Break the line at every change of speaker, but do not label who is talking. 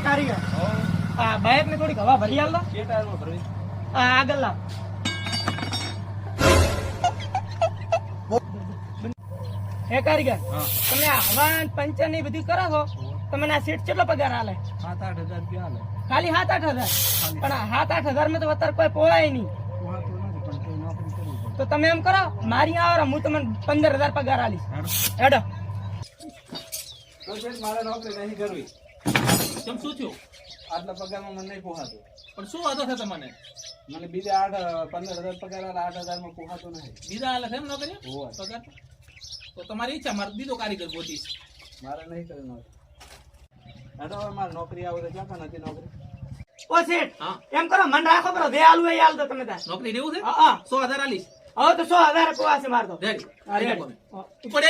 કારીગર બાઇક ને થોડીક હવા ભરી આલ દો.
કે ટાયરમાં ભરવી?
આગળ લાવ. હે કારીગર, તમે આ હવા પંચર ની બધી કરો છો, તમને આ સીટ કેટલો પગાર આલે?
7-8 હજાર રૂપિયા આલે.
ખાલી 7-8 હજાર? પણ આ 7-8 હજાર માં તો અત્યારે કોઈ પોવાય નહીં. તો તમે એમ કરો, મારી આવો હું તમને 15,000 પગાર આલીશ. હેડો.
મારે નોકરી નહીં કરવી.
કેમ શું થયું?
આટલા પગારમાં મને નહીં પોહાતું.
પણ શું વાંધો છે તમને?
મને બીજા 15,000 પગાર આલે, 8,000 માં પોહાતું નહીં.
બીજા હાલે છે એમ નોકરી પગાર? તો તમારી ઈચ્છા, મારે બીજો કારીગર ગોતીશ.
મારે નહીં કરવી નોકરી. હવે મારે નોકરી આવે તો ક્યાં નથી નોકરી.
ઓ શેઠ,
હા
એમ કરો, મન રાખો બરો, બે આલુ એ આલ દો તમે તાર.
નોકરી લેવું છે?
હા
100,000 આલીશ.
હવે તો 100,000 પોવા છે માર તો.
રેડી.
રેડી.
ઉપર